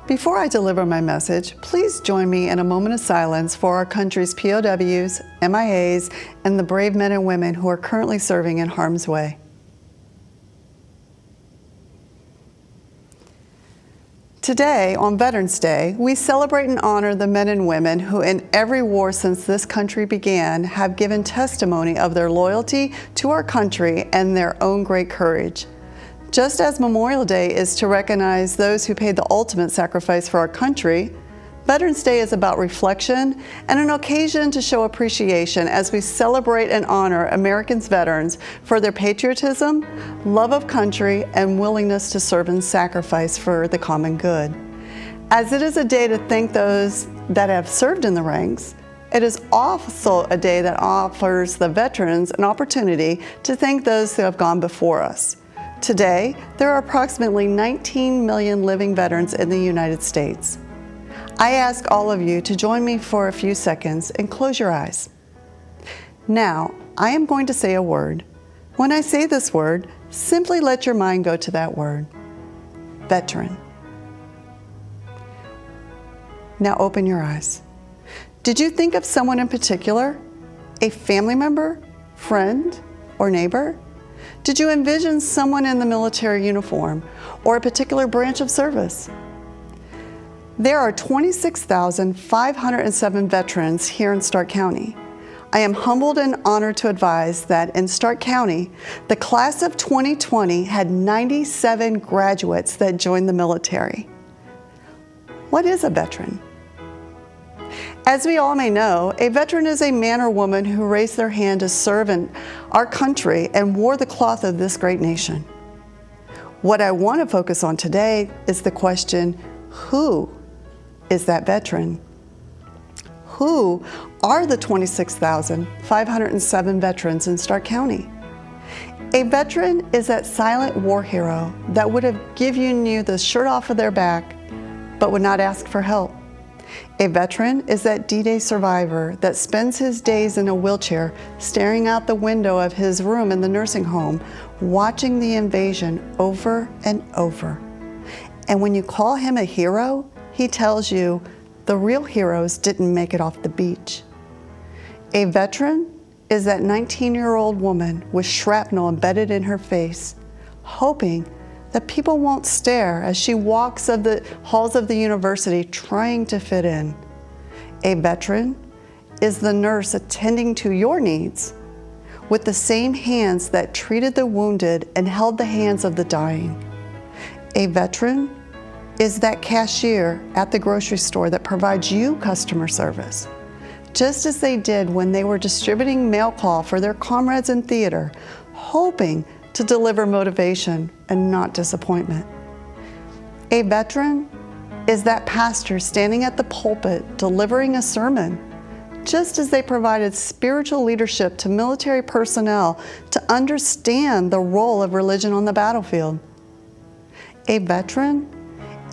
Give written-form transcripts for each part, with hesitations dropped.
Before I deliver my message, please join me in a moment of silence for our country's POWs, MIAs, and the brave men and women who are currently serving in harm's way. Today, on Veterans Day, we celebrate and honor the men and women who in every war since this country began have given testimony of their loyalty to our country and their own great courage. Just as Memorial Day is to recognize those who paid the ultimate sacrifice for our country, Veterans Day is about reflection and an occasion to show appreciation as we celebrate and honor Americans' veterans for their patriotism, love of country, and willingness to serve and sacrifice for the common good. As it is a day to thank those that have served in the ranks, it is also a day that offers the veterans an opportunity to thank those who have gone before us. Today, there are approximately 19 million living veterans in the United States. I ask all of you to join me for a few seconds and close your eyes. Now, I am going to say a word. When I say this word, simply let your mind go to that word. Veteran. Now open your eyes. Did you think of someone in particular? A family member, friend, or neighbor? Did you envision someone in the military uniform or a particular branch of service? There are 26,507 veterans here in Stark County. I am humbled and honored to advise that in Stark County, the class of 2020 had 97 graduates that joined the military. What is a veteran? As we all may know, a veteran is a man or woman who raised their hand to serve in our country and wore the cloth of this great nation. What I want to focus on today is the question, who is that veteran? Who are the 26,507 veterans in Stark County? A veteran is that silent war hero that would have given you the shirt off of their back, but would not ask for help. A veteran is that D-Day survivor that spends his days in a wheelchair staring out the window of his room in the nursing home, watching the invasion over and over. And when you call him a hero, he tells you the real heroes didn't make it off the beach. A veteran is that 19-year-old woman with shrapnel embedded in her face, hoping that people won't stare as she walks of the halls of the university trying to fit in. A veteran is the nurse attending to your needs with the same hands that treated the wounded and held the hands of the dying. A veteran is that cashier at the grocery store that provides you customer service, just as they did when they were distributing mail call for their comrades in theater, hoping to deliver motivation and not disappointment. A veteran is that pastor standing at the pulpit delivering a sermon, just as they provided spiritual leadership to military personnel to understand the role of religion on the battlefield. A veteran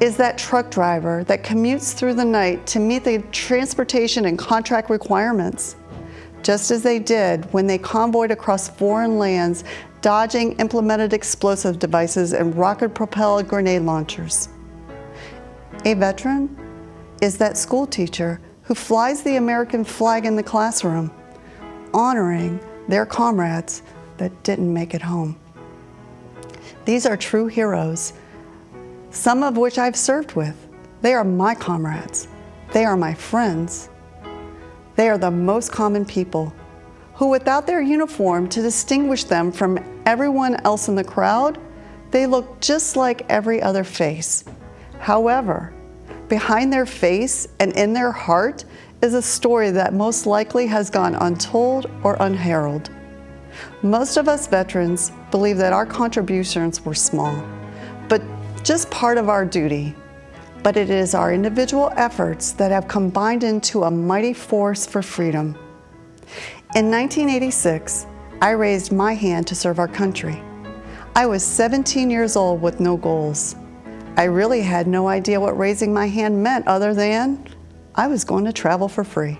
is that truck driver that commutes through the night to meet the transportation and contract requirements, just as they did when they convoyed across foreign lands, dodging implemented explosive devices and rocket-propelled grenade launchers. A veteran is that school teacher who flies the American flag in the classroom, honoring their comrades that didn't make it home. These are true heroes, some of which I've served with. They are my comrades. They are my friends. They are the most common people who, without their uniform to distinguish them from everyone else in the crowd, they look just like every other face. However, behind their face and in their heart is a story that most likely has gone untold or unheralded. Most of us veterans believe that our contributions were small, but just part of our duty. But it is our individual efforts that have combined into a mighty force for freedom. In 1986, I raised my hand to serve our country. I was 17 years old with no goals. I really had no idea what raising my hand meant other than I was going to travel for free.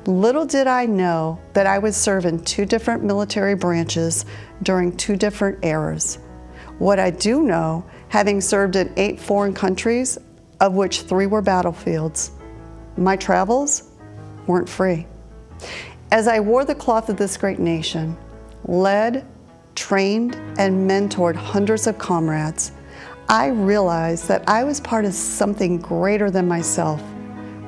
Little did I know that I would serve in 2 different military branches during 2 different eras. What I do know, having served in 8 foreign countries, of which 3 were battlefields. My travels weren't free. As I wore the cloth of this great nation, led, trained, and mentored hundreds of comrades, I realized that I was part of something greater than myself.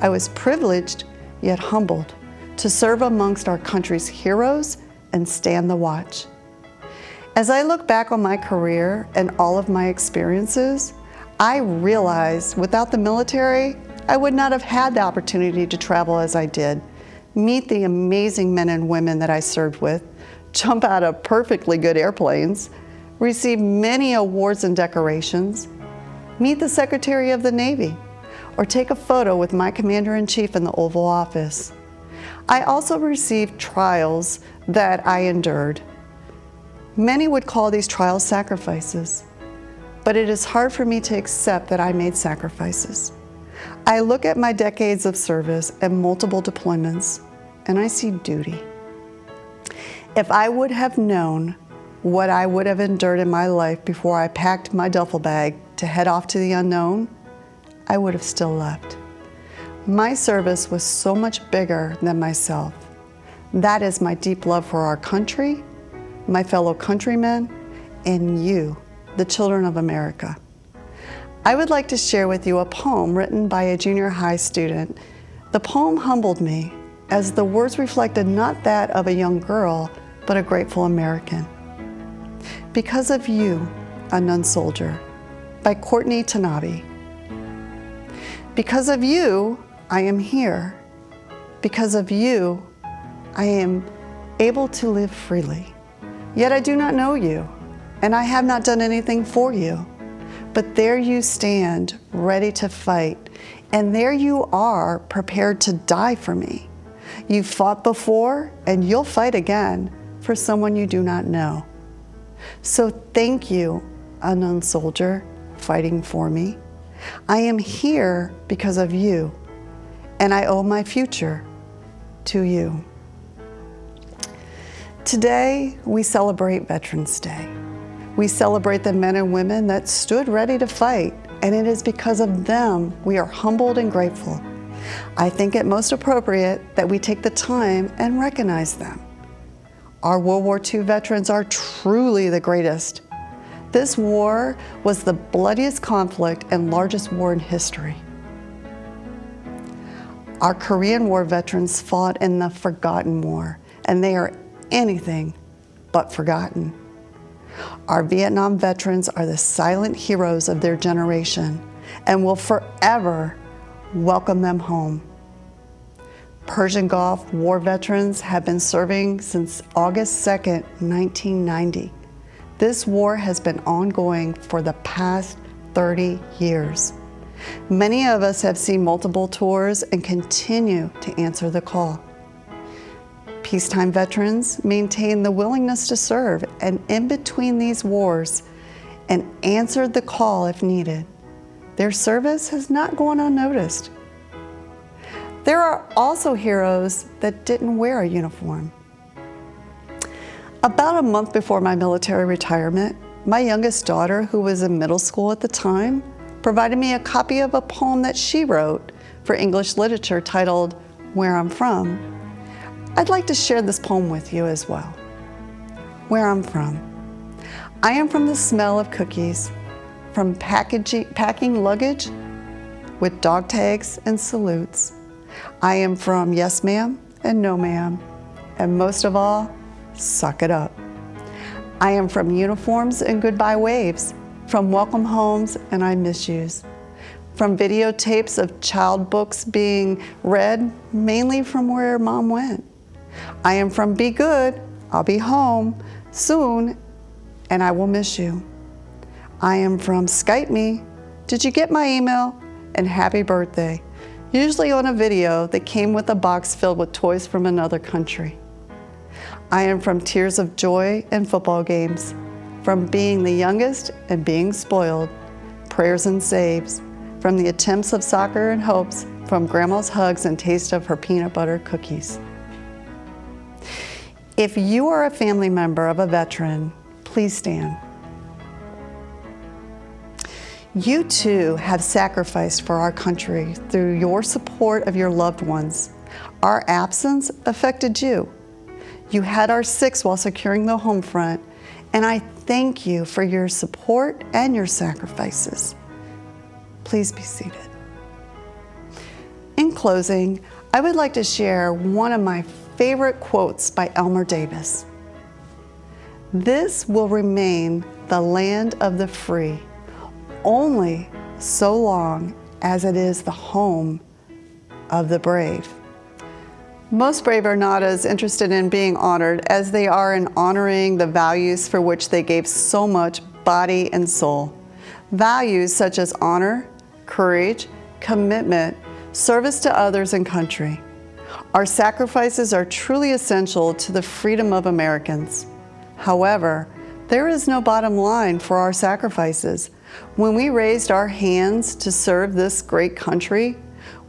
I was privileged, yet humbled, to serve amongst our country's heroes and stand the watch. As I look back on my career and all of my experiences, I realized without the military, I would not have had the opportunity to travel as I did, meet the amazing men and women that I served with, jump out of perfectly good airplanes, receive many awards and decorations, meet the Secretary of the Navy, or take a photo with my Commander-in-Chief in the Oval Office. I also received trials that I endured. Many would call these trials sacrifices, but it is hard for me to accept that I made sacrifices. I look at my decades of service and multiple deployments, and I see duty. If I would have known what I would have endured in my life before I packed my duffel bag to head off to the unknown, I would have still left. My service was so much bigger than myself. That is my deep love for our country, my fellow countrymen, and you, the children of America. I would like to share with you a poem written by a junior high student. The poem humbled me, as the words reflected not that of a young girl, but a grateful American. Because of You, Unknown Soldier, by Courtney Tanabe. Because of you, I am here. Because of you, I am able to live freely. Yet I do not know you, and I have not done anything for you. But there you stand, ready to fight, and there you are, prepared to die for me. You've fought before, and you'll fight again for someone you do not know. So thank you, unknown soldier, fighting for me. I am here because of you, and I owe my future to you. Today, we celebrate Veterans Day. We celebrate the men and women that stood ready to fight, and it is because of them we are humbled and grateful. I think it most appropriate that we take the time and recognize them. Our World War II veterans are truly the greatest. This war was the bloodiest conflict and largest war in history. Our Korean War veterans fought in the forgotten war, and they are anything but forgotten. Our Vietnam veterans are the silent heroes of their generation and will forever welcome them home. Persian Gulf War veterans have been serving since August 2nd, 1990. This war has been ongoing for the past 30 years. Many of us have seen multiple tours and continue to answer the call. Peacetime veterans maintain the willingness to serve and in between these wars and answered the call if needed. Their service has not gone unnoticed. There are also heroes that didn't wear a uniform. About a month before my military retirement, my youngest daughter, who was in middle school at the time, provided me a copy of a poem that she wrote for English literature titled Where I'm From. I'd like to share this poem with you as well. Where I'm from. I am from the smell of cookies, from packing luggage with dog tags and salutes. I am from yes ma'am and no ma'am, and most of all, suck it up. I am from uniforms and goodbye waves, from welcome homes and I miss yous, from videotapes of child books being read, mainly from where mom went. I am from be good, I'll be home soon, and I will miss you. I am from Skype me, did you get my email, and happy birthday, usually on a video that came with a box filled with toys from another country. I am from tears of joy and football games, from being the youngest and being spoiled, prayers and saves, from the attempts of soccer and hopes, from grandma's hugs and taste of her peanut butter cookies. If you are a family member of a veteran, please stand. You too have sacrificed for our country through your support of your loved ones. Our absence affected you. You had our six while securing the home front, and I thank you for your support and your sacrifices. Please be seated. In closing, I would like to share one of my favorite quotes by Elmer Davis. "This will remain the land of the free only so long as it is the home of the brave." Most brave are not as interested in being honored as they are in honoring the values for which they gave so much body and soul. Values such as honor, courage, commitment, service to others and country. Our sacrifices are truly essential to the freedom of Americans. However, there is no bottom line for our sacrifices. When we raised our hands to serve this great country,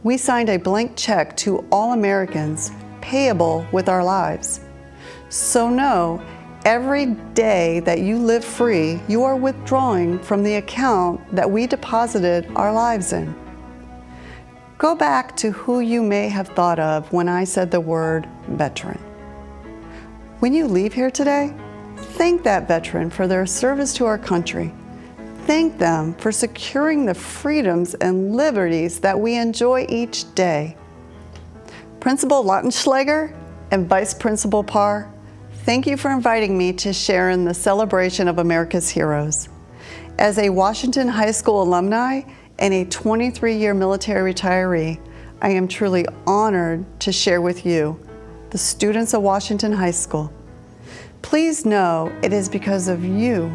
we signed a blank check to all Americans, payable with our lives. So know, every day that you live free, you are withdrawing from the account that we deposited our lives in. Go back to who you may have thought of when I said the word veteran. When you leave here today, thank that veteran for their service to our country. Thank them for securing the freedoms and liberties that we enjoy each day. Principal Lautenschlager and Vice Principal Parr, thank you for inviting me to share in the celebration of America's heroes. As a Washington High School alumni and a 23-year military retiree, I am truly honored to share with you, the students of Washington High School. Please know it is because of you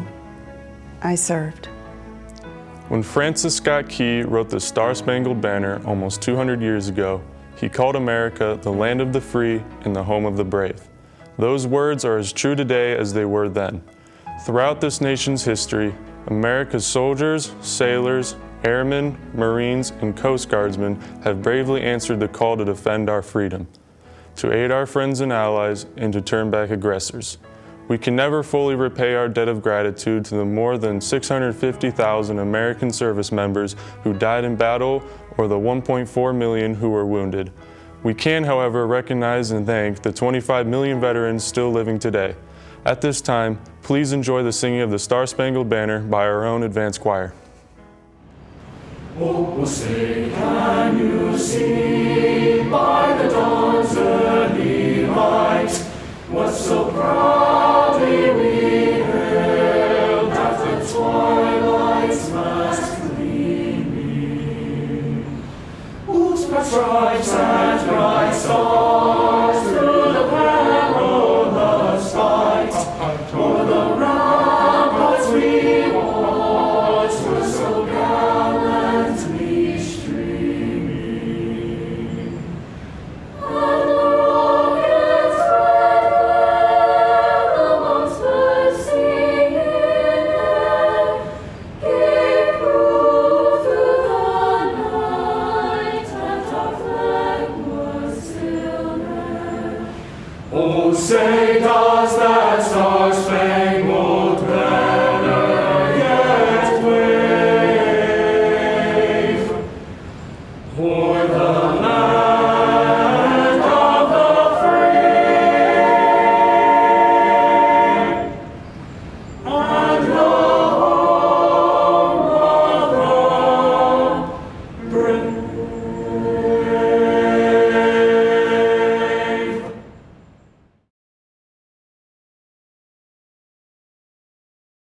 I served. When Francis Scott Key wrote the Star-Spangled Banner almost 200 years ago, he called America the land of the free and the home of the brave. Those words are as true today as they were then. Throughout this nation's history, America's soldiers, sailors, airmen, Marines, and Coast Guardsmen have bravely answered the call to defend our freedom, to aid our friends and allies, and to turn back aggressors. We can never fully repay our debt of gratitude to the more than 650,000 American service members who died in battle or the 1.4 million who were wounded. We can, however, recognize and thank the 25 million veterans still living today. At this time, please enjoy the singing of the Star-Spangled Banner by our own advanced choir. Oh, say, can you see by the dawn's early light what so proudly we hailed at the twilight's last gleaming? Whose bright stripes and bright stars through the perilous fight o'er the ramparts we watched were so gallantly streaming. And the rocket's red glare amongst the singing air gave proof through the night that our flag was still there. Oh, say does that star-spangled banner yet wave o'er the